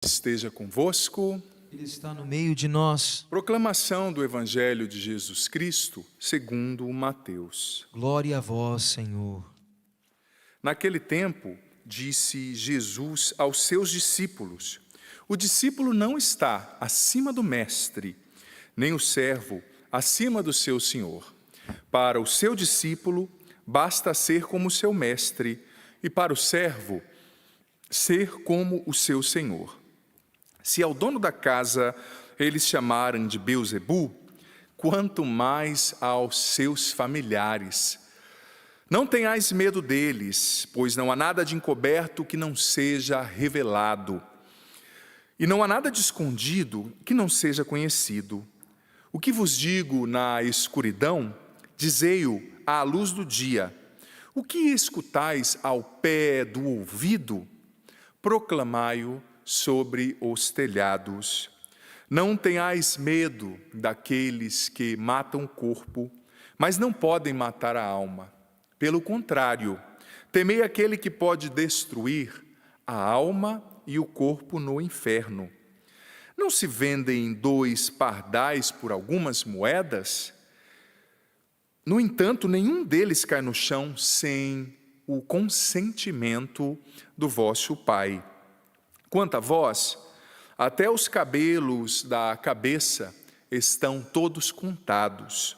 Esteja convosco. Ele está no meio de nós. Proclamação do Evangelho de Jesus Cristo, segundo Mateus. Glória a vós, Senhor. Naquele tempo, disse Jesus aos seus discípulos: o discípulo não está acima do mestre, nem o servo acima do seu senhor. Para o seu discípulo, basta ser como o seu mestre, e para o servo, ser como o seu senhor. Se ao dono da casa eles chamarem de Beelzebu, quanto mais aos seus familiares. Não tenhais medo deles, pois não há nada de encoberto que não seja revelado, e não há nada de escondido que não seja conhecido. O que vos digo na escuridão, dizei-o à luz do dia. O que escutais ao pé do ouvido, proclamai-o sobre os telhados. Não tenhais medo daqueles que matam o corpo, mas não podem matar a alma. Pelo contrário, temei aquele que pode destruir a alma e o corpo no inferno. Não se vendem 2 pardais por algumas moedas? No entanto, nenhum deles cai no chão sem o consentimento do vosso Pai. Quanto a vós, até os cabelos da cabeça estão todos contados.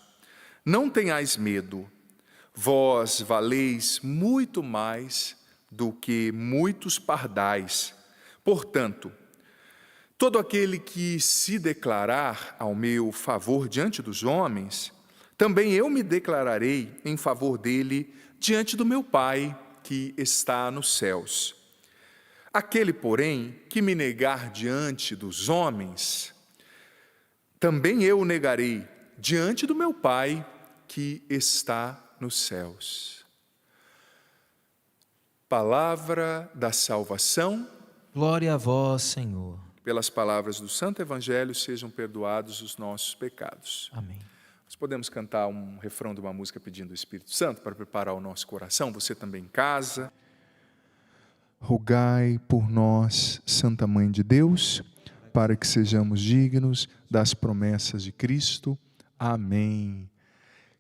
Não tenhais medo, vós valeis muito mais do que muitos pardais. Portanto, todo aquele que se declarar ao meu favor diante dos homens, também eu me declararei em favor dele diante do meu Pai que está nos céus. Aquele, porém, que me negar diante dos homens, também eu o negarei diante do meu Pai que está nos céus. Palavra da salvação. Glória a vós, Senhor. Pelas palavras do Santo Evangelho sejam perdoados os nossos pecados. Amém. Nós podemos cantar um refrão de uma música pedindo o Espírito Santo para preparar o nosso coração, você também em casa. Rogai por nós, Santa Mãe de Deus, para que sejamos dignos das promessas de Cristo. Amém.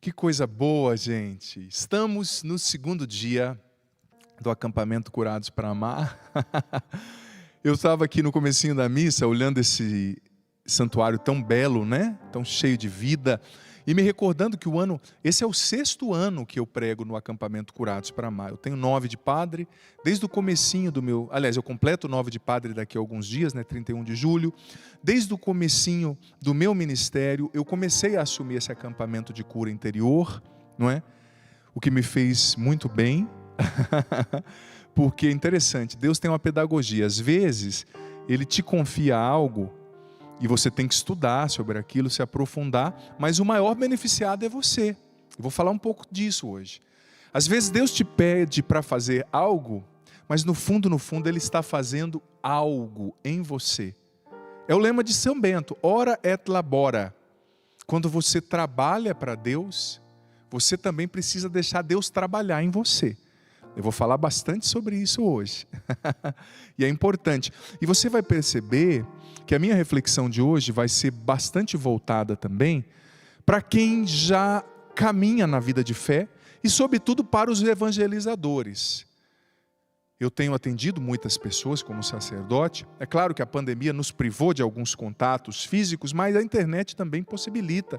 Que coisa boa, gente. Estamos no segundo dia do acampamento Curados para Amar. Eu estava aqui no comecinho da missa, olhando esse santuário tão belo, né? Tão cheio de vida. E me recordando que esse é o 6º ano que eu prego no acampamento Curados para Amar. Eu tenho 9 de padre, desde o comecinho do meu... Aliás, eu completo 9 de padre daqui a alguns dias, né, 31 de julho. Desde o comecinho do meu ministério, eu comecei a assumir esse acampamento de cura interior, não é? O que me fez muito bem, porque é interessante, Deus tem uma pedagogia. Às vezes, Ele te confia algo, e você tem que estudar sobre aquilo, se aprofundar, mas o maior beneficiado é você. Eu vou falar um pouco disso hoje. Às vezes Deus te pede para fazer algo, mas no fundo, Ele está fazendo algo em você. É o lema de São Bento, ora et labora. Quando você trabalha para Deus, você também precisa deixar Deus trabalhar em você. Eu vou falar bastante sobre isso hoje. E é importante. E você vai perceber que a minha reflexão de hoje vai ser bastante voltada também para quem já caminha na vida de fé e, sobretudo, para os evangelizadores. Eu tenho atendido muitas pessoas como sacerdote. É claro que a pandemia nos privou de alguns contatos físicos, mas a internet também possibilita.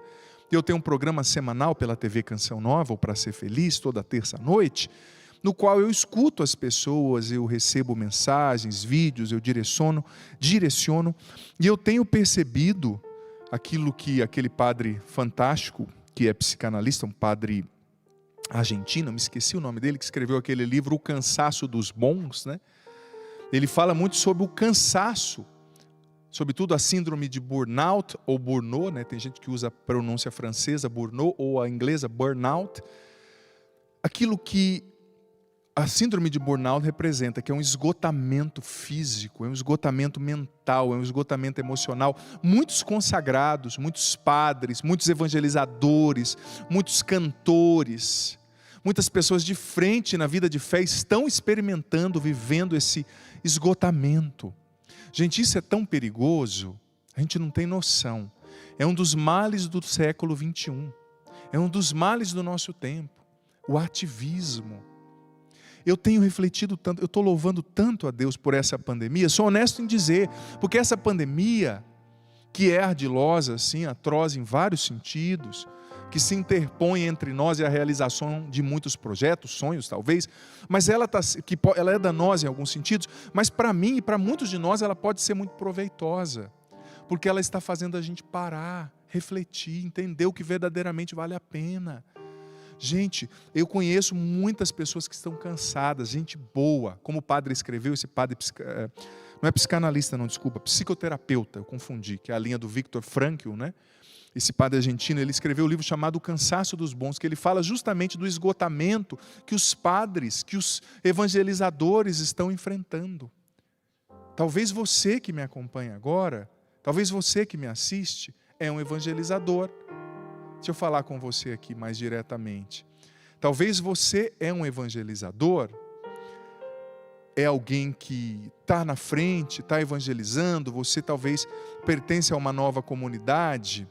Eu tenho um programa semanal pela TV Canção Nova, ou Para Ser Feliz, toda terça-noite, no qual eu escuto as pessoas, eu recebo mensagens, vídeos, eu direciono, e eu tenho percebido aquilo que aquele padre fantástico, que é psicanalista, um padre argentino, me esqueci o nome dele, que escreveu aquele livro O Cansaço dos Bons, né? Ele fala muito sobre o cansaço, sobretudo a síndrome de burnout ou burnout, né? Tem gente que usa a pronúncia francesa, burnout, ou a inglesa, burnout. Aquilo que a síndrome de burnout representa, que é um esgotamento físico, é um esgotamento mental, é um esgotamento emocional. Muitos consagrados, muitos padres, muitos evangelizadores, muitos cantores, muitas pessoas de frente na vida de fé estão experimentando, vivendo esse esgotamento. Gente, isso é tão perigoso, a gente não tem noção. É um dos males do século 21. É um dos males do nosso tempo. O ativismo. Eu tenho refletido tanto, eu estou louvando tanto a Deus por essa pandemia, sou honesto em dizer, porque essa pandemia, que é ardilosa, assim, atroz em vários sentidos, que se interpõe entre nós e a realização de muitos projetos, sonhos talvez, mas ela é danosa em alguns sentidos, mas para mim e para muitos de nós ela pode ser muito proveitosa, porque ela está fazendo a gente parar, refletir, entender o que verdadeiramente vale a pena. Gente, eu conheço muitas pessoas que estão cansadas, gente boa, como o padre escreveu, esse padre, não é psicanalista não, desculpa, psicoterapeuta, eu confundi, que é a linha do Viktor Frankl, né? Esse padre argentino, ele escreveu um livro chamado O Cansaço dos Bons, que ele fala justamente do esgotamento que os padres, que os evangelizadores estão enfrentando. Talvez você que me acompanha agora, talvez você que me assiste, é um evangelizador. Deixa eu falar com você aqui mais diretamente. Talvez você é um evangelizador, é alguém que está na frente, está evangelizando, você talvez pertence a uma nova comunidade,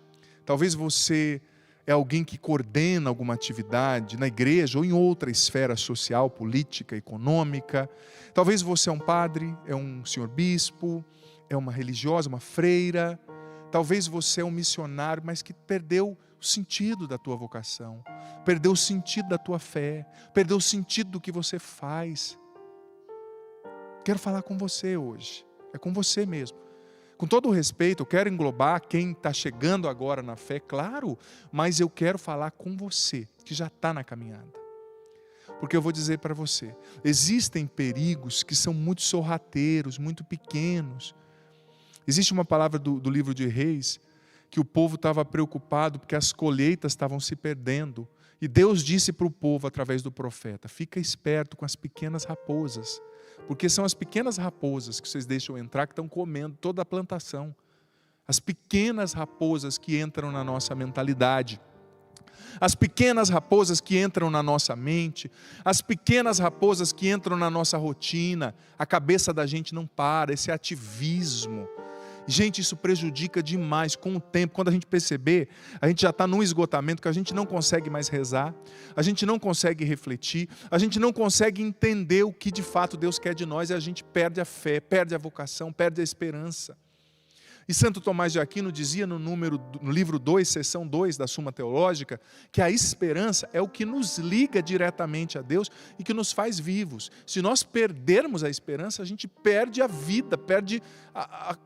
talvez você é alguém que coordena alguma atividade na igreja ou em outra esfera social, política, econômica. Talvez você é um padre, é um senhor bispo, é uma religiosa, uma freira. Talvez você é um missionário, mas que perdeu o sentido da tua vocação, perdeu o sentido da tua fé, perdeu o sentido do que você faz. Quero falar com você hoje, é com você mesmo. Com todo o respeito, eu quero englobar quem está chegando agora na fé, claro, mas eu quero falar com você, que já está na caminhada. Porque eu vou dizer para você, existem perigos que são muito sorrateiros, muito pequenos. Existe uma palavra do livro de Reis, que o povo estava preocupado porque as colheitas estavam se perdendo. E Deus disse para o povo através do profeta, fica esperto com as pequenas raposas, porque são as pequenas raposas que vocês deixam entrar que estão comendo toda a plantação. As pequenas raposas que entram na nossa mentalidade, as pequenas raposas que entram na nossa mente, as pequenas raposas que entram na nossa rotina, a cabeça da gente não para, esse ativismo. Gente, isso prejudica demais com o tempo. Quando a gente perceber, a gente já está num esgotamento que a gente não consegue mais rezar, a gente não consegue refletir, a gente não consegue entender o que de fato Deus quer de nós e a gente perde a fé, perde a vocação, perde a esperança. E Santo Tomás de Aquino dizia no livro 2, seção 2 da Suma Teológica, que a esperança é o que nos liga diretamente a Deus e que nos faz vivos. Se nós perdermos a esperança, a gente perde a vida, perde a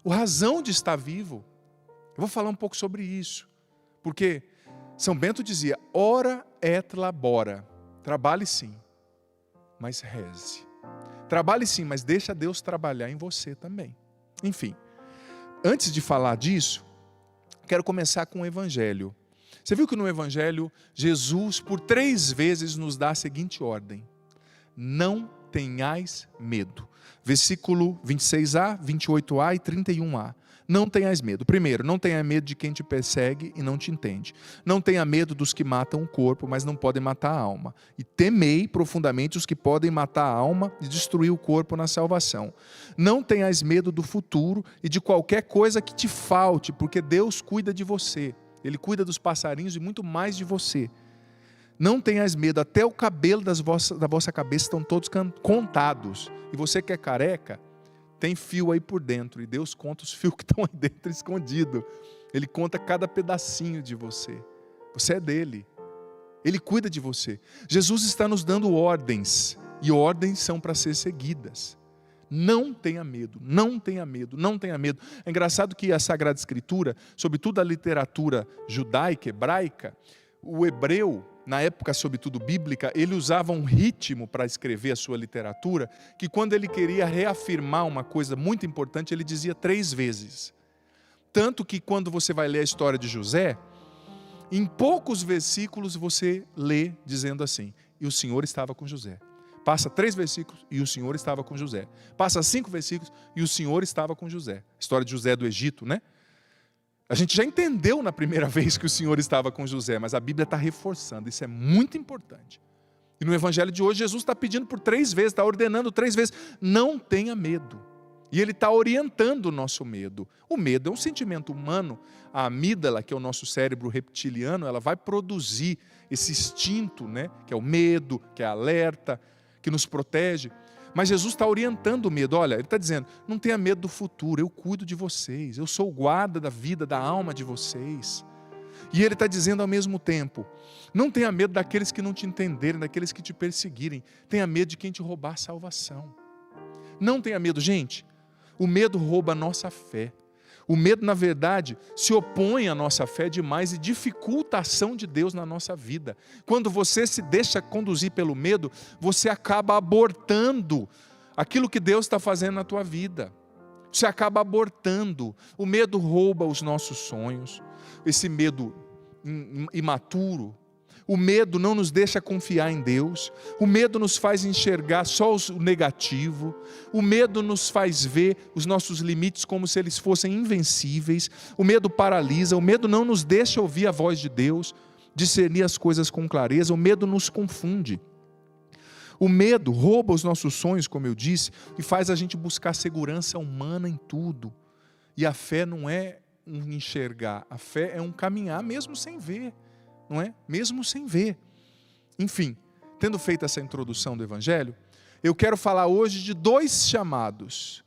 razão de estar vivo. Eu vou falar um pouco sobre isso, porque São Bento dizia, ora et labora, trabalhe sim, mas reze. Trabalhe sim, mas deixa Deus trabalhar em você também. Enfim, antes de falar disso, quero começar com o Evangelho. Você viu que no Evangelho, Jesus por 3 vezes nos dá a seguinte ordem, não tenhais medo. Versículo 26a, 28a e 31a. Não tenhais medo. Primeiro, não tenha medo de quem te persegue e não te entende. Não tenha medo dos que matam o corpo, mas não podem matar a alma. E temei profundamente os que podem matar a alma e destruir o corpo na salvação. Não tenhais medo do futuro e de qualquer coisa que te falte, porque Deus cuida de você. Ele cuida dos passarinhos e muito mais de você. Não tenhais medo, até o cabelo da vossa cabeça estão todos contados. E você que é careca, tem fio aí por dentro. E Deus conta os fios que estão aí dentro escondidos. Ele conta cada pedacinho de você. Você é dele. Ele cuida de você. Jesus está nos dando ordens. E ordens são para ser seguidas. Não tenha medo, não tenha medo, não tenha medo. É engraçado que a Sagrada Escritura, sobretudo a literatura judaica, hebraica, o hebreu, na época sobretudo bíblica, ele usava um ritmo para escrever a sua literatura, que quando ele queria reafirmar uma coisa muito importante, ele dizia 3 vezes. Tanto que quando você vai ler a história de José, em poucos versículos você lê dizendo assim, e o Senhor estava com José. Passa 3 versículos e o Senhor estava com José. Passa 5 versículos e o Senhor estava com José. História de José do Egito, né? A gente já entendeu na primeira vez que o Senhor estava com José, mas a Bíblia está reforçando, isso é muito importante. E no Evangelho de hoje, Jesus está pedindo por 3 vezes, está ordenando 3 vezes, não tenha medo. E ele está orientando o nosso medo. O medo é um sentimento humano. A amígdala, que é o nosso cérebro reptiliano, ela vai produzir esse instinto, né? Que é o medo, que é a alerta, que nos protege. Mas Jesus está orientando o medo. Olha, ele está dizendo, não tenha medo do futuro, eu cuido de vocês. Eu sou o guarda da vida, da alma de vocês. E ele está dizendo ao mesmo tempo, não tenha medo daqueles que não te entenderem, daqueles que te perseguirem. Tenha medo de quem te roubar a salvação. Não tenha medo, gente. O medo rouba a nossa fé. O medo, na verdade, se opõe à nossa fé demais e dificulta a ação de Deus na nossa vida. Quando você se deixa conduzir pelo medo, você acaba abortando aquilo que Deus está fazendo na tua vida. Você acaba abortando. O medo rouba os nossos sonhos. Esse medo imaturo. O medo não nos deixa confiar em Deus. O medo nos faz enxergar só o negativo. O medo nos faz ver os nossos limites como se eles fossem invencíveis. O medo paralisa. O medo não nos deixa ouvir a voz de Deus, discernir as coisas com clareza. O medo nos confunde. O medo rouba os nossos sonhos, como eu disse, e faz a gente buscar segurança humana em tudo. E a fé não é um enxergar. A fé é um caminhar mesmo sem ver. Não é? Mesmo sem ver. Enfim, tendo feito essa introdução do Evangelho, eu quero falar hoje de dois chamados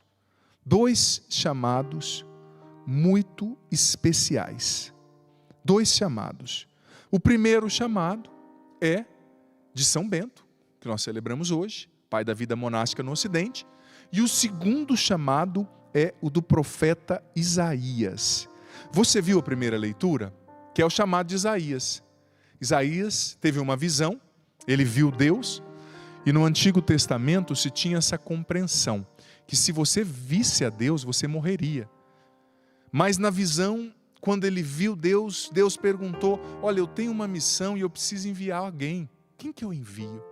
muito especiais. Dois chamados. O primeiro chamado é de São Bento, que nós celebramos hoje, pai da vida monástica no Ocidente, e o segundo chamado é o do profeta Isaías. Você viu a primeira leitura? Que é o chamado de Isaías. Isaías teve uma visão, ele viu Deus, e no Antigo Testamento se tinha essa compreensão, que se você visse a Deus, você morreria. Mas na visão, quando ele viu Deus, Deus perguntou, olha, eu tenho uma missão e eu preciso enviar alguém. Quem que eu envio?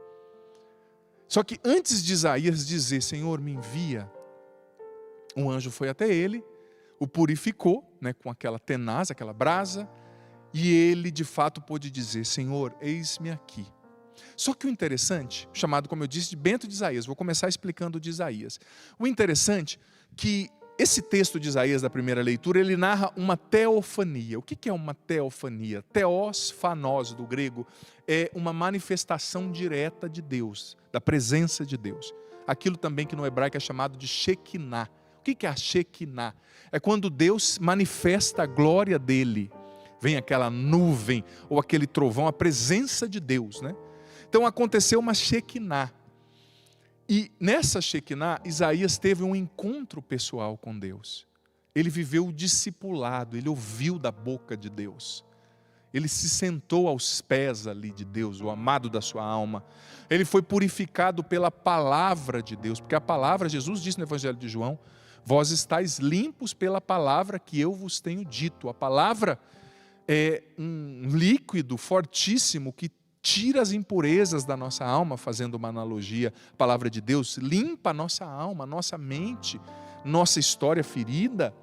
Só que antes de Isaías dizer, Senhor, me envia, um anjo foi até ele, o purificou, né, com aquela tenaz, aquela brasa, e ele de fato pôde dizer, Senhor, eis-me aqui. Só que o interessante, chamado como eu disse de Bento de Isaías, vou começar explicando de Isaías. O interessante que esse texto de Isaías da primeira leitura, ele narra uma teofania. O que é uma teofania? Theos, phanos do grego, é uma manifestação direta de Deus, da presença de Deus. Aquilo também que no hebraico é chamado de Shekinah. O que é a Shekinah? É quando Deus manifesta a glória dele. Vem aquela nuvem ou aquele trovão, a presença de Deus, né? Então aconteceu uma Shekinah. E nessa Shekinah, Isaías teve um encontro pessoal com Deus. Ele viveu o discipulado, ele ouviu da boca de Deus. Ele se sentou aos pés ali de Deus, o amado da sua alma. Ele foi purificado pela palavra de Deus, porque a palavra, Jesus disse no Evangelho de João, vós estáis limpos pela palavra que eu vos tenho dito. A palavra é um líquido fortíssimo que tira as impurezas da nossa alma, fazendo uma analogia. A palavra de Deus limpa a nossa alma, a nossa mente, nossa história ferida.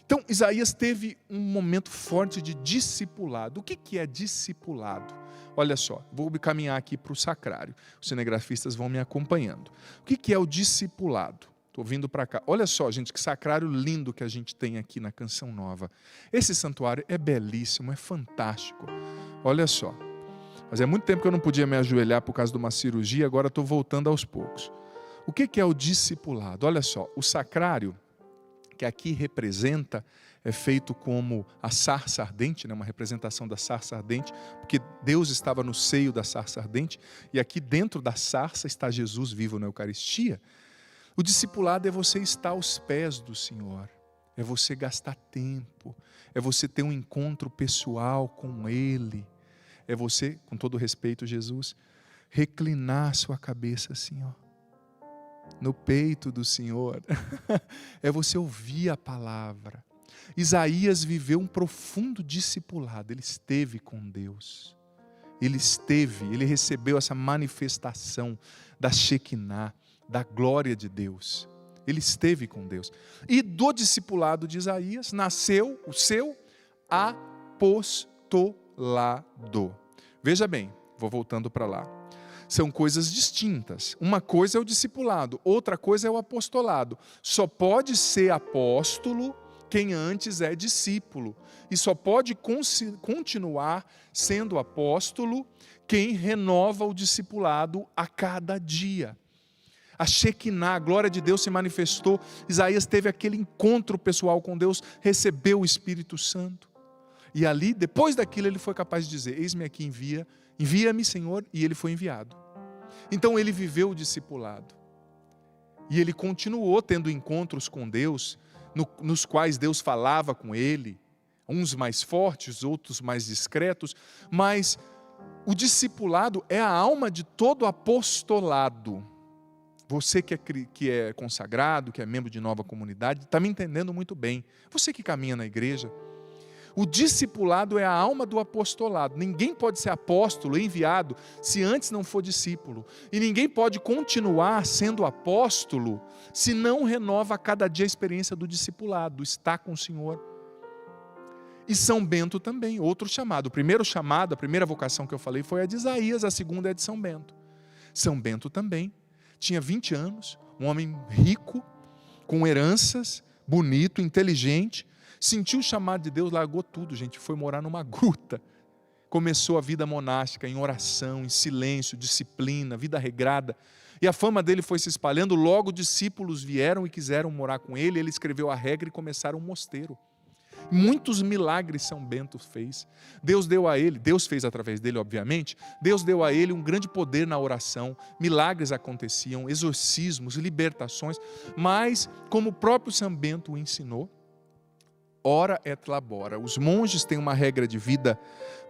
Então, Isaías teve um momento forte de discipulado. O que é discipulado? Olha só, vou caminhar aqui para o sacrário. Os cinegrafistas vão me acompanhando. O que é o discipulado? Estou vindo para cá. Olha só, gente, que sacrário lindo que a gente tem aqui na Canção Nova. Esse santuário é belíssimo, é fantástico. Olha só. Fazia muito tempo que eu não podia me ajoelhar por causa de uma cirurgia, agora estou voltando aos poucos. O que é o discipulado? Olha só, o sacrário, que aqui representa, é feito como a sarça ardente, né? Uma representação da sarça ardente, porque Deus estava no seio da sarça ardente, e aqui dentro da sarça está Jesus vivo na Eucaristia. O discipulado é você estar aos pés do Senhor, é você gastar tempo, é você ter um encontro pessoal com Ele, é você, com todo respeito, Jesus, reclinar sua cabeça assim, ó, no peito do Senhor, é você ouvir a palavra. Isaías viveu um profundo discipulado, ele esteve com Deus, ele recebeu essa manifestação da Shekinah, da glória de Deus. Ele esteve com Deus. E do discipulado de Isaías nasceu o seu apostolado. Veja bem, vou voltando para lá. São coisas distintas. Uma coisa é o discipulado, outra coisa é o apostolado. Só pode ser apóstolo quem antes é discípulo. E só pode continuar sendo apóstolo quem renova o discipulado a cada dia. A Shekinah, a glória de Deus se manifestou. Isaías teve aquele encontro pessoal com Deus, recebeu o Espírito Santo. E ali, depois daquilo, ele foi capaz de dizer: eis-me aqui, envia-me, Senhor, e ele foi enviado. Então ele viveu o discipulado. E ele continuou tendo encontros com Deus, nos quais Deus falava com ele, uns mais fortes, outros mais discretos, mas o discipulado é a alma de todo apostolado. Você que é consagrado, que é membro de nova comunidade, está me entendendo muito bem. Você que caminha na igreja, o discipulado é a alma do apostolado. Ninguém pode ser apóstolo, enviado, se antes não for discípulo. E ninguém pode continuar sendo apóstolo se não renova a cada dia a experiência do discipulado, do estar com o Senhor. E São Bento também, outro chamado. O primeiro chamado, a primeira vocação que eu falei foi a de Isaías, a segunda é a de São Bento. São Bento também tinha 20 anos, um homem rico, com heranças, bonito, inteligente, sentiu o chamado de Deus, largou tudo, gente, foi morar numa gruta. Começou a vida monástica em oração, em silêncio, disciplina, vida regrada. E a fama dele foi se espalhando, logo discípulos vieram e quiseram morar com ele, ele escreveu a regra e começaram um mosteiro. Muitos milagres São Bento fez. Deus deu a ele, Deus fez através dele, obviamente, Deus deu a ele um grande poder na oração, milagres aconteciam, exorcismos, libertações, mas, como o próprio São Bento o ensinou, ora et labora. Os monges têm uma regra de vida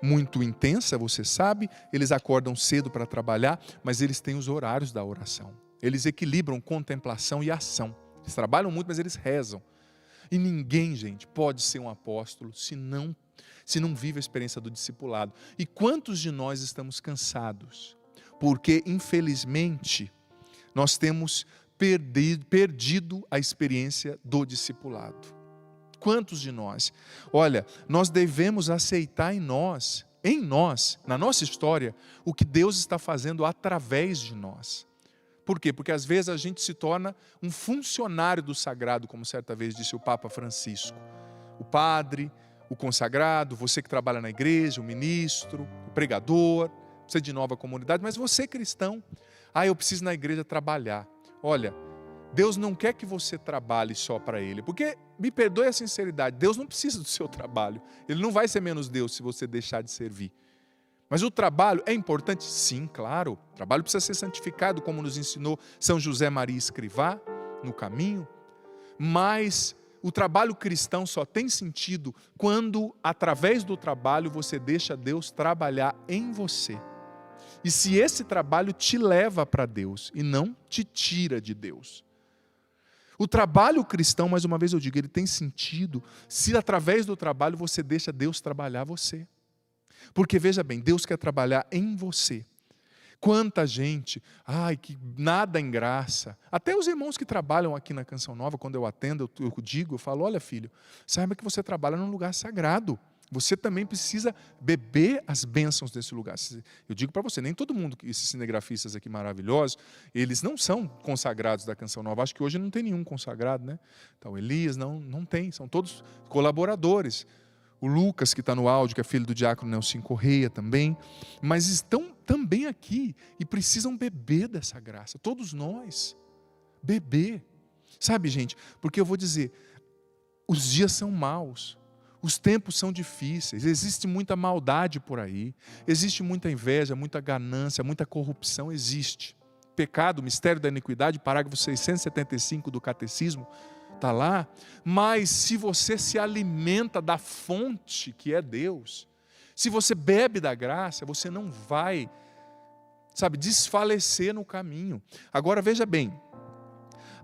muito intensa, você sabe, eles acordam cedo para trabalhar, mas eles têm os horários da oração. Eles equilibram contemplação e ação. Eles trabalham muito, mas eles rezam. E ninguém, gente, pode ser um apóstolo se não vive a experiência do discipulado. E quantos de nós estamos cansados? Porque, infelizmente, nós temos perdido a experiência do discipulado. Quantos de nós? Olha, nós devemos aceitar em nós, na nossa história, o que Deus está fazendo através de nós. Por quê? Porque às vezes a gente se torna um funcionário do sagrado, como certa vez disse o Papa Francisco. O padre, o consagrado, você que trabalha na igreja, o ministro, o pregador, você de nova comunidade, mas você cristão, eu preciso na igreja trabalhar. Olha, Deus não quer que você trabalhe só para Ele, porque, me perdoe a sinceridade, Deus não precisa do seu trabalho. Ele não vai ser menos Deus se você deixar de servir. Mas o trabalho é importante? Sim, claro. O trabalho precisa ser santificado, como nos ensinou São José Maria Escrivá, no caminho. Mas o trabalho cristão só tem sentido quando, através do trabalho, você deixa Deus trabalhar em você. E se esse trabalho te leva para Deus e não te tira de Deus. O trabalho cristão, mais uma vez eu digo, ele tem sentido se através do trabalho você deixa Deus trabalhar você. Porque veja bem, Deus quer trabalhar em você. Quanta gente, que nada em graça. Até os irmãos que trabalham aqui na Canção Nova, quando eu atendo, eu falo, olha filho, saiba que você trabalha num lugar sagrado. Você também precisa beber as bênçãos desse lugar. Eu digo para você, nem todo mundo, esses cinegrafistas aqui maravilhosos, eles não são consagrados da Canção Nova. Acho que hoje não tem nenhum consagrado, né? Então, Elias não tem, são todos colaboradores. O Lucas, que está no áudio, que é filho do diácono Nelson Correia também, mas estão também aqui e precisam beber dessa graça. Todos nós, beber. Sabe, gente, porque eu vou dizer, os dias são maus, os tempos são difíceis, existe muita maldade por aí, existe muita inveja, muita ganância, muita corrupção, existe. Pecado, mistério da iniquidade, parágrafo 675 do Catecismo, está lá, mas se você se alimenta da fonte que é Deus, se você bebe da graça, você não vai, desfalecer no caminho. Agora veja bem,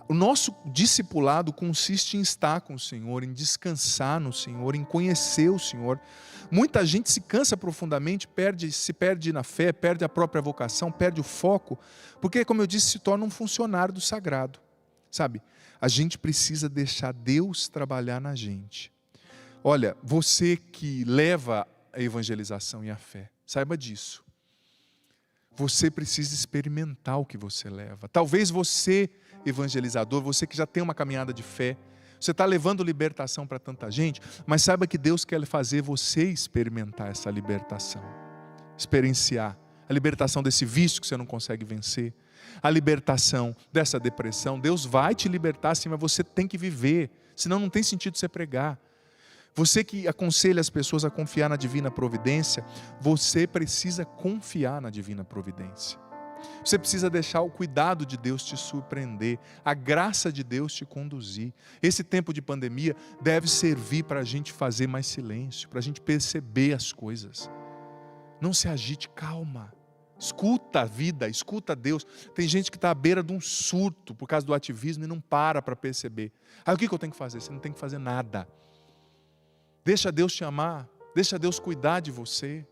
o nosso discipulado consiste em estar com o Senhor, em descansar no Senhor, em conhecer o Senhor. Muita gente se cansa profundamente, se perde na fé, perde a própria vocação, perde o foco, porque, como eu disse, se torna um funcionário do sagrado. A gente precisa deixar Deus trabalhar na gente. Olha, você que leva a evangelização e a fé, saiba disso. Você precisa experimentar o que você leva. Talvez você, evangelizador, você que já tem uma caminhada de fé, você está levando libertação para tanta gente, mas saiba que Deus quer fazer você experimentar essa libertação. Experienciar a libertação desse vício que você não consegue vencer, a libertação dessa depressão. Deus vai te libertar sim, mas você tem que viver, senão não tem sentido você pregar. Você que aconselha as pessoas a confiar na divina providência, você precisa confiar na divina providência. Você precisa deixar o cuidado de Deus te surpreender, a graça de Deus te conduzir. Esse tempo de pandemia deve servir para a gente fazer mais silêncio, para a gente perceber as coisas. Não se agite, calma. Escuta a vida, escuta Deus. Tem gente que está à beira de um surto por causa do ativismo e não para perceber. Aí o que eu tenho que fazer? Você não tem que fazer nada. Deixa Deus te amar, deixa Deus cuidar de você.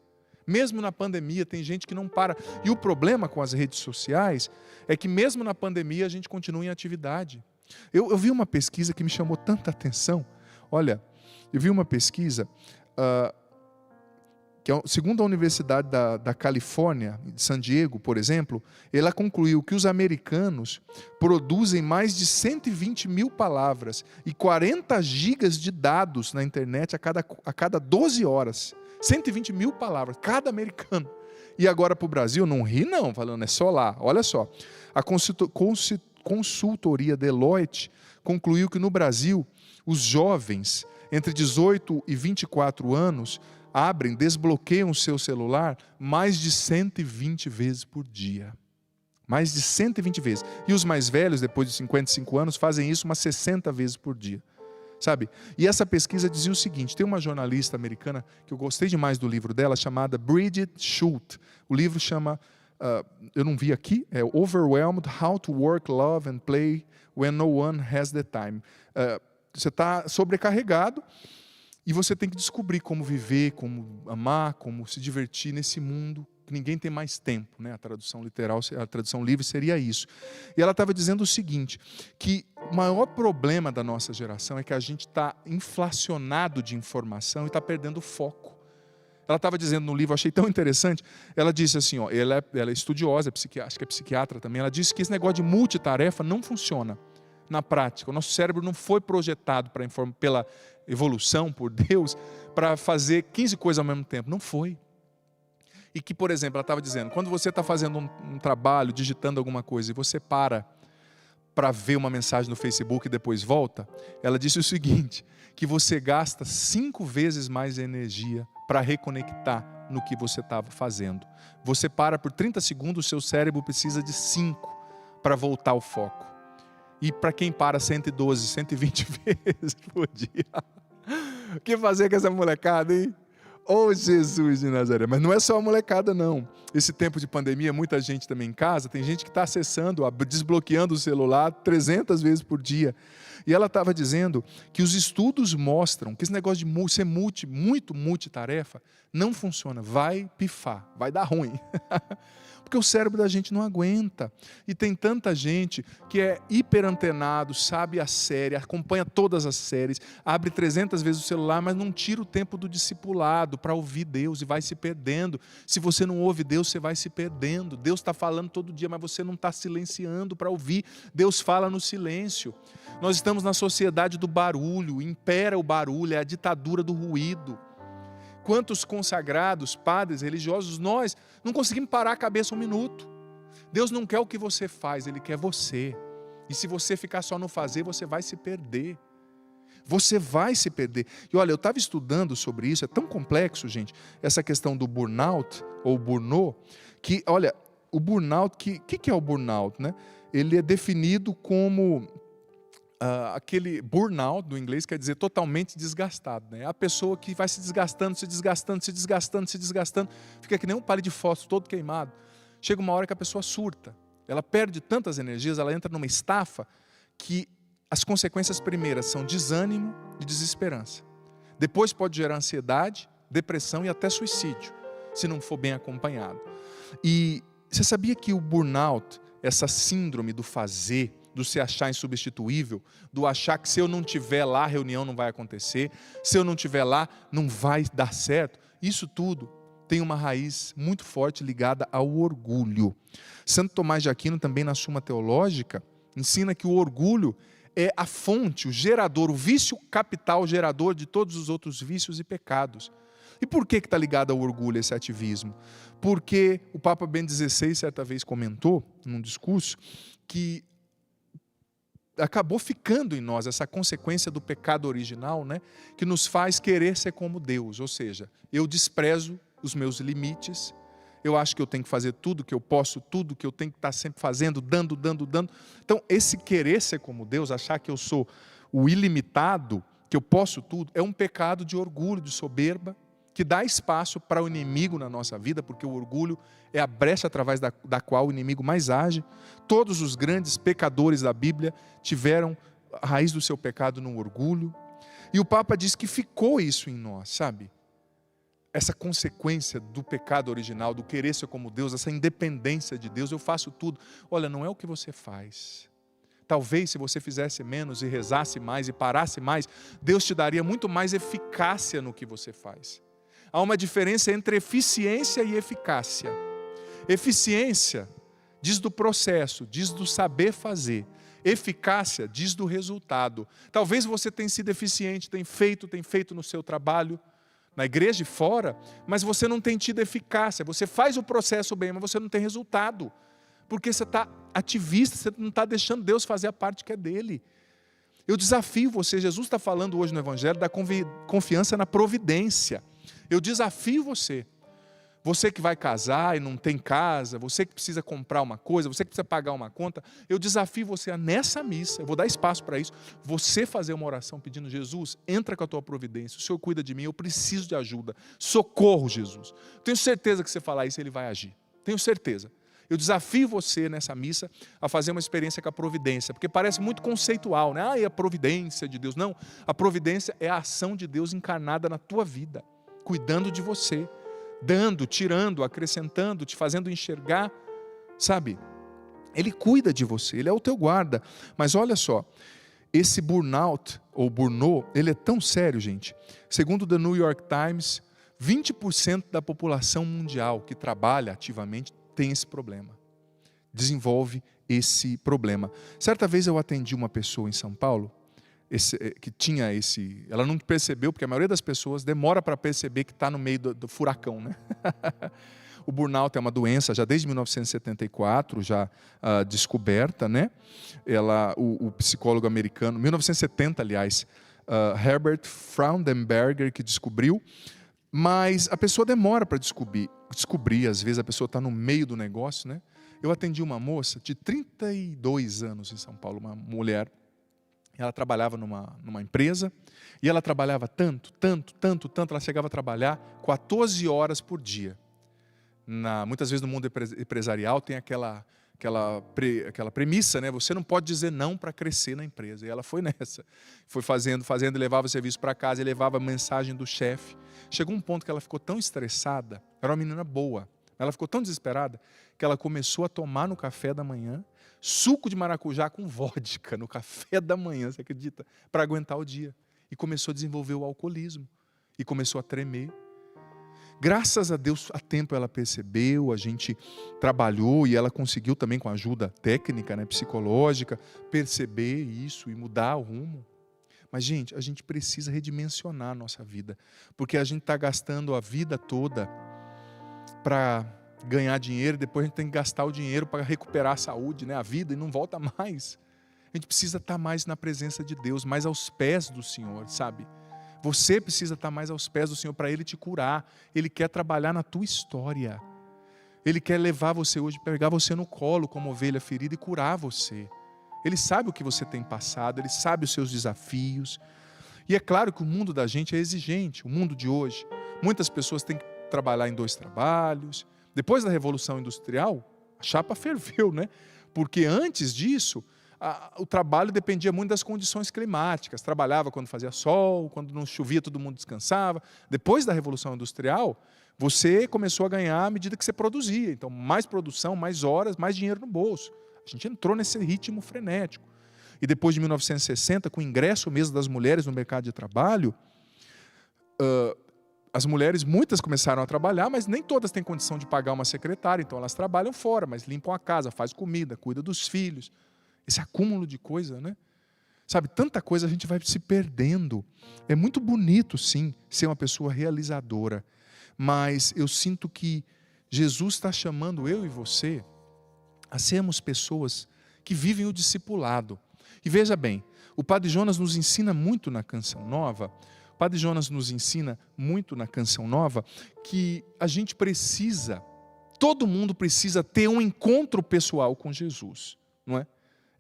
Mesmo na pandemia tem gente que não para. E o problema com as redes sociais é que mesmo na pandemia a gente continua em atividade. Eu vi uma pesquisa que me chamou tanta atenção. Olha, eu vi uma pesquisa, que segundo a Universidade da Califórnia, de San Diego, por exemplo, ela concluiu que os americanos produzem mais de 120 mil palavras e 40 gigas de dados na internet a cada 12 horas. 120 mil palavras, cada americano. E agora para o Brasil, não ri não, falando, é só lá. Olha só, a consultoria Deloitte concluiu que no Brasil, os jovens entre 18 e 24 anos desbloqueiam o seu celular mais de 120 vezes por dia. Mais de 120 vezes. E os mais velhos, depois de 55 anos, fazem isso umas 60 vezes por dia. Sabe? E essa pesquisa dizia o seguinte, tem uma jornalista americana que eu gostei demais do livro dela, chamada Bridget Schultz. O livro chama, eu não vi aqui, é Overwhelmed, How to Work, Love and Play When No One Has the Time. Você está sobrecarregado e você tem que descobrir como viver, como amar, como se divertir nesse mundo que ninguém tem mais tempo, né? A tradução literal, a tradução livre seria isso. E ela estava dizendo o seguinte, que o maior problema da nossa geração é que a gente está inflacionado de informação e está perdendo foco. Ela estava dizendo no livro, achei tão interessante, ela disse assim, ó, ela é estudiosa, acho que é psiquiatra também, ela disse que esse negócio de multitarefa não funciona na prática. O nosso cérebro não foi projetado pela evolução, por Deus, para fazer 15 coisas ao mesmo tempo. Não foi. E que, por exemplo, ela estava dizendo, quando você está fazendo um trabalho, digitando alguma coisa, e você para ver uma mensagem no Facebook e depois volta, ela disse o seguinte, que você gasta 5 vezes mais energia para reconectar no que você estava fazendo. Você para por 30 segundos, o seu cérebro precisa de 5 para voltar ao foco. E para quem para 112, 120 vezes por dia, o que fazer com essa molecada, hein? Oh, Jesus de Nazaré. Mas não é só a molecada, não. Esse tempo de pandemia, muita gente também em casa, tem gente que está acessando, desbloqueando o celular 300 vezes por dia. E ela estava dizendo que os estudos mostram que esse negócio de ser muito multitarefa não funciona. Vai pifar, vai dar ruim. Porque o cérebro da gente não aguenta. E tem tanta gente que é hiperantenado, sabe a série, acompanha todas as séries, abre 300 vezes o celular, mas não tira o tempo do discipulado para ouvir Deus e vai se perdendo. Se você não ouve Deus, você vai se perdendo. Deus está falando todo dia, mas você não está silenciando para ouvir. Deus fala no silêncio. Nós estamos na sociedade do barulho, impera o barulho, é a ditadura do ruído. Quantos consagrados, padres, religiosos, nós não conseguimos parar a cabeça um minuto. Deus não quer o que você faz, Ele quer você. E se você ficar só no fazer, você vai se perder. Você vai se perder. E olha, eu estava estudando sobre isso, é tão complexo, gente, essa questão do burnout, ou burnout, que, olha, o burnout, que é o burnout, né? Ele é definido como... aquele burnout, do inglês, quer dizer totalmente desgastado, né? A pessoa que vai se desgastando, fica que nem um palito de fósforo todo queimado. Chega uma hora que a pessoa surta, ela perde tantas energias, ela entra numa estafa que as consequências primeiras são desânimo e desesperança. Depois pode gerar ansiedade, depressão e até suicídio, se não for bem acompanhado. E você sabia que o burnout, essa síndrome do fazer, do se achar insubstituível, do achar que se eu não estiver lá, a reunião não vai acontecer, se eu não estiver lá, não vai dar certo. Isso tudo tem uma raiz muito forte ligada ao orgulho. Santo Tomás de Aquino, também na Suma Teológica, ensina que o orgulho é a fonte, o gerador, o vício capital gerador de todos os outros vícios e pecados. E por que está ligado ao orgulho esse ativismo? Porque o Papa Bento XVI certa vez comentou, num discurso, que acabou ficando em nós essa consequência do pecado original, né, que nos faz querer ser como Deus, ou seja, eu desprezo os meus limites, eu acho que eu tenho que fazer tudo que eu posso, tudo que eu tenho que estar sempre fazendo, dando. Então, esse querer ser como Deus, achar que eu sou o ilimitado, que eu posso tudo, é um pecado de orgulho, de soberba, que dá espaço para o inimigo na nossa vida, porque o orgulho é a brecha através da qual o inimigo mais age. Todos os grandes pecadores da Bíblia tiveram a raiz do seu pecado no orgulho. E o Papa diz que ficou isso em nós, sabe? Essa consequência do pecado original, do querer ser como Deus, essa independência de Deus, eu faço tudo. Olha, não é o que você faz. Talvez se você fizesse menos e rezasse mais e parasse mais, Deus te daria muito mais eficácia no que você faz. Há uma diferença entre eficiência e eficácia. Eficiência diz do processo, diz do saber fazer. Eficácia diz do resultado. Talvez você tenha sido eficiente, tem feito no seu trabalho, na igreja e fora, mas você não tem tido eficácia. Você faz o processo bem, mas você não tem resultado. Porque você está ativista, você não está deixando Deus fazer a parte que é dele. Eu desafio você, Jesus está falando hoje no Evangelho da confiança na providência. Eu desafio você, você que vai casar e não tem casa, você que precisa comprar uma coisa, você que precisa pagar uma conta, eu desafio você a nessa missa, eu vou dar espaço para isso, você fazer uma oração pedindo: Jesus, entra com a tua providência, o Senhor cuida de mim, eu preciso de ajuda, socorro, Jesus. Tenho certeza que você falar isso, Ele vai agir, tenho certeza. Eu desafio você nessa missa a fazer uma experiência com a providência, porque parece muito conceitual, né? É a providência de Deus. Não, a providência é a ação de Deus encarnada na tua vida, cuidando de você, dando, tirando, acrescentando, te fazendo enxergar, sabe? Ele cuida de você, Ele é o teu guarda. Mas olha só, esse burnout, ou burnout, ele é tão sério, gente. Segundo o The New York Times, 20% da população mundial que trabalha ativamente tem esse problema, desenvolve esse problema. Certa vez eu atendi uma pessoa em São Paulo, que tinha esse... Ela não percebeu, porque a maioria das pessoas demora para perceber que está no meio do furacão, né? O burnout é uma doença já desde 1974, já descoberta, né? O psicólogo americano, 1970, aliás, Herbert Frauenberger, que descobriu, mas a pessoa demora para descobrir. Às vezes a pessoa está no meio do negócio, né? Eu atendi uma moça de 32 anos em São Paulo, uma mulher. Ela trabalhava numa empresa e ela trabalhava tanto, ela chegava a trabalhar 14 horas por dia. Muitas vezes no mundo empresarial tem aquela premissa, né? Você não pode dizer não para crescer na empresa. E ela foi nessa. Foi fazendo, e levava o serviço para casa, e levava a mensagem do chefe. Chegou um ponto que ela ficou tão estressada, era uma menina boa, ela ficou tão desesperada, que ela começou a tomar no café da manhã suco de maracujá com vodka no café da manhã, você acredita? Para aguentar o dia. E começou a desenvolver o alcoolismo. E começou a tremer. Graças a Deus, a tempo ela percebeu, a gente trabalhou e ela conseguiu também, com ajuda técnica, né, psicológica, perceber isso e mudar o rumo. Mas, gente, a gente precisa redimensionar a nossa vida, porque a gente está gastando a vida toda para ganhar dinheiro, e depois a gente tem que gastar o dinheiro para recuperar a saúde, né, a vida, e não volta mais. A gente precisa estar mais na presença de Deus, mais aos pés do Senhor, sabe? Você precisa estar mais aos pés do Senhor para Ele te curar. Ele quer trabalhar na tua história. Ele quer levar você hoje, pegar você no colo como ovelha ferida e curar você. Ele sabe o que você tem passado, Ele sabe os seus desafios. E é claro que o mundo da gente é exigente, o mundo de hoje. Muitas pessoas têm que trabalhar em 2 trabalhos. Depois da Revolução Industrial, a chapa ferveu, né? Porque antes disso, o trabalho dependia muito das condições climáticas. Trabalhava quando fazia sol, quando não chovia todo mundo descansava. Depois da Revolução Industrial, você começou a ganhar à medida que você produzia. Então, mais produção, mais horas, mais dinheiro no bolso. A gente entrou nesse ritmo frenético. E depois de 1960, com o ingresso mesmo das mulheres no mercado de trabalho, As mulheres, muitas começaram a trabalhar, mas nem todas têm condição de pagar uma secretária, então elas trabalham fora, mas limpam a casa, fazem comida, cuidam dos filhos. Esse acúmulo de coisa, né? Sabe, tanta coisa a gente vai se perdendo. É muito bonito, sim, ser uma pessoa realizadora, mas eu sinto que Jesus está chamando eu e você a sermos pessoas que vivem o discipulado. E veja bem, o Padre Jonas nos ensina muito na Canção Nova, que a gente precisa, todo mundo precisa ter um encontro pessoal com Jesus, não é?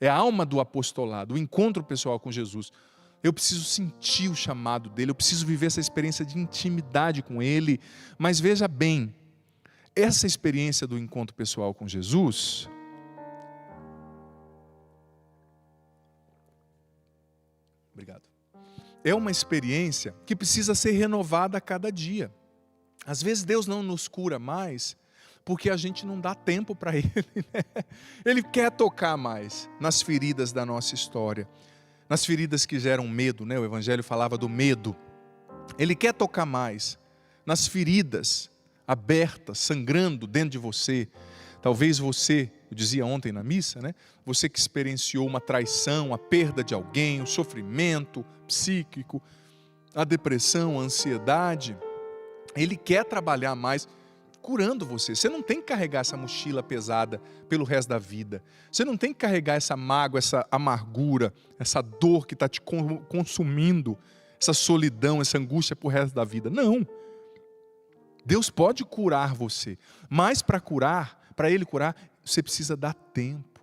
É a alma do apostolado, o encontro pessoal com Jesus. Eu preciso sentir o chamado dele, eu preciso viver essa experiência de intimidade com ele. Mas veja bem, essa experiência do encontro pessoal com Jesus é uma experiência que precisa ser renovada a cada dia. Às vezes Deus não nos cura mais porque a gente não dá tempo para Ele, né? Ele quer tocar mais nas feridas da nossa história, nas feridas que geram medo, né? O Evangelho falava do medo. Ele quer tocar mais nas feridas abertas, sangrando dentro de você. Talvez você, eu dizia ontem na missa, né? Você que experienciou uma traição, a perda de alguém, o sofrimento psíquico, a depressão, a ansiedade. Ele quer trabalhar mais curando você. Você não tem que carregar essa mochila pesada pelo resto da vida. Você não tem que carregar essa mágoa, essa amargura, essa dor que está te consumindo, essa solidão, essa angústia para o resto da vida. Não. Deus pode curar você, mas para Ele curar, você precisa dar tempo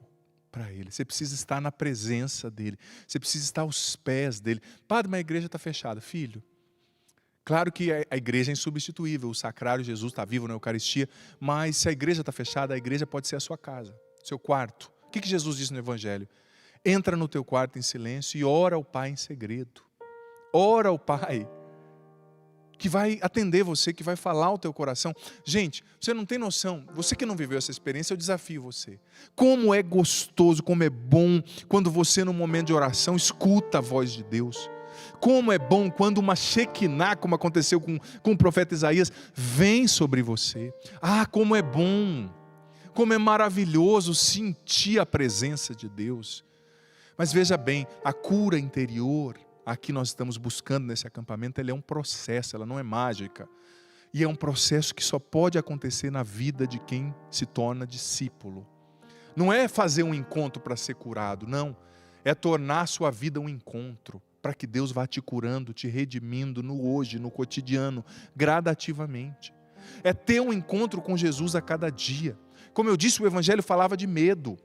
para Ele. Você precisa estar na presença dEle. Você precisa estar aos pés dEle. Padre, mas a igreja está fechada. Filho, claro que a igreja é insubstituível, o sacrário de Jesus está vivo na Eucaristia, mas se a igreja está fechada, a igreja pode ser a sua casa, seu quarto. O que Jesus disse no Evangelho? Entra no teu quarto em silêncio e ora ao Pai em segredo. Ora ao Pai, que vai atender você, que vai falar ao teu coração. Gente, você não tem noção, você que não viveu essa experiência, eu desafio você. Como é gostoso, como é bom, quando você no momento de oração escuta a voz de Deus. Como é bom quando uma Shekinah, como aconteceu com o profeta Isaías, vem sobre você. Ah, como é bom, como é maravilhoso sentir a presença de Deus. Mas veja bem, a cura interior, aqui nós estamos buscando nesse acampamento, ela é um processo, ela não é mágica. E é um processo que só pode acontecer na vida de quem se torna discípulo. Não é fazer um encontro para ser curado, não. É tornar a sua vida um encontro, para que Deus vá te curando, te redimindo no hoje, no cotidiano, gradativamente. É ter um encontro com Jesus a cada dia. Como eu disse, o Evangelho falava de medo.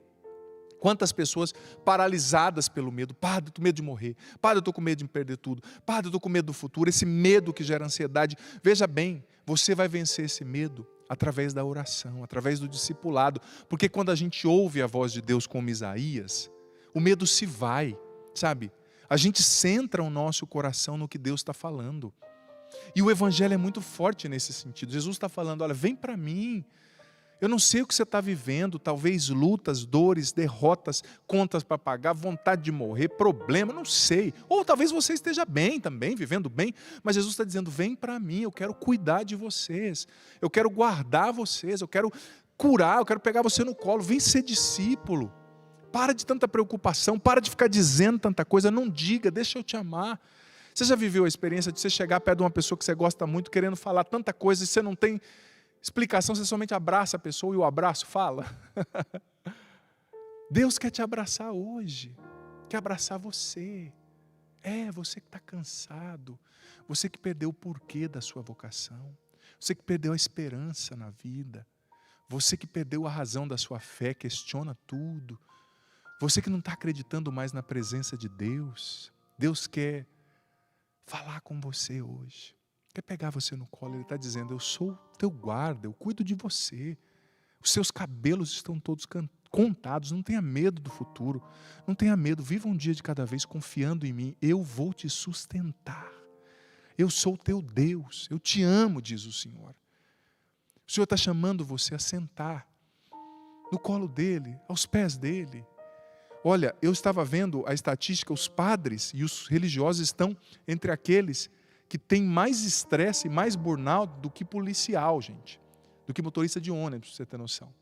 Quantas pessoas paralisadas pelo medo. Padre, eu estou com medo de morrer. Padre, eu estou com medo de perder tudo. Padre, eu estou com medo do futuro. Esse medo que gera ansiedade. Veja bem, você vai vencer esse medo através da oração, através do discipulado. Porque quando a gente ouve a voz de Deus como Isaías, o medo se vai, sabe? A gente centra o nosso coração no que Deus está falando. E o Evangelho é muito forte nesse sentido. Jesus está falando, olha, vem para mim. Eu não sei o que você está vivendo, talvez lutas, dores, derrotas, contas para pagar, vontade de morrer, problema, não sei. Ou talvez você esteja bem também, vivendo bem, mas Jesus está dizendo, vem para mim, eu quero cuidar de vocês, eu quero guardar vocês, eu quero curar, eu quero pegar você no colo, vem ser discípulo. Para de tanta preocupação, para de ficar dizendo tanta coisa, não diga, deixa eu te amar. Você já viveu a experiência de você chegar perto de uma pessoa que você gosta muito, querendo falar tanta coisa e você não tem explicação, você somente abraça a pessoa e o abraço fala? Deus quer te abraçar hoje, quer abraçar você. Você que está cansado, você que perdeu o porquê da sua vocação, você que perdeu a esperança na vida, você que perdeu a razão da sua fé, questiona tudo. Você que não está acreditando mais na presença de Deus, Deus quer falar com você hoje, quer pegar você no colo. Ele está dizendo, eu sou teu guarda, eu cuido de você, os seus cabelos estão todos contados, não tenha medo do futuro, não tenha medo, viva um dia de cada vez confiando em mim, eu vou te sustentar, eu sou teu Deus, eu te amo, diz o Senhor. O Senhor está chamando você a sentar no colo dele, aos pés dele. Olha, eu estava vendo a estatística, os padres e os religiosos estão entre aqueles que tem mais estresse e mais burnout do que policial, gente. Do que motorista de ônibus, pra você ter noção.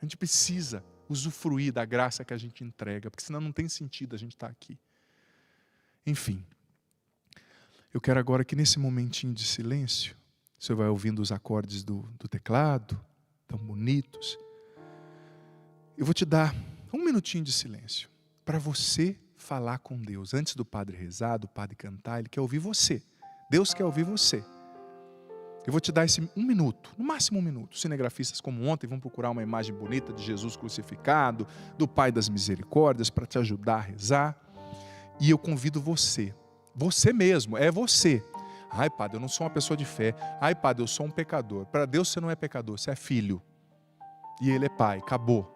A gente precisa usufruir da graça que a gente entrega, porque senão não tem sentido a gente estar aqui. Enfim, eu quero agora que nesse momentinho de silêncio, você vai ouvindo os acordes do teclado, tão bonitos. Eu vou te dar um minutinho de silêncio para você falar com Deus. Antes do padre rezar, do padre cantar, ele quer ouvir você. Deus quer ouvir você. Eu vou te dar esse um minuto, no máximo um minuto. Os cinegrafistas, como ontem, vão procurar uma imagem bonita de Jesus crucificado, do Pai das Misericórdias, para te ajudar a rezar. E eu convido você mesmo, é você. Ai, padre, eu não sou uma pessoa de fé. Ai, padre, eu sou um pecador. Para Deus você não é pecador, você é filho. E Ele é pai, acabou.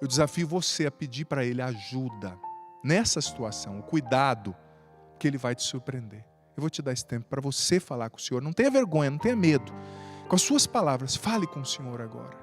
Eu desafio você a pedir para Ele ajuda nessa situação, o cuidado, que Ele vai te surpreender. Eu vou te dar esse tempo para você falar com o Senhor. Não tenha vergonha, não tenha medo. Com as suas palavras, fale com o Senhor agora.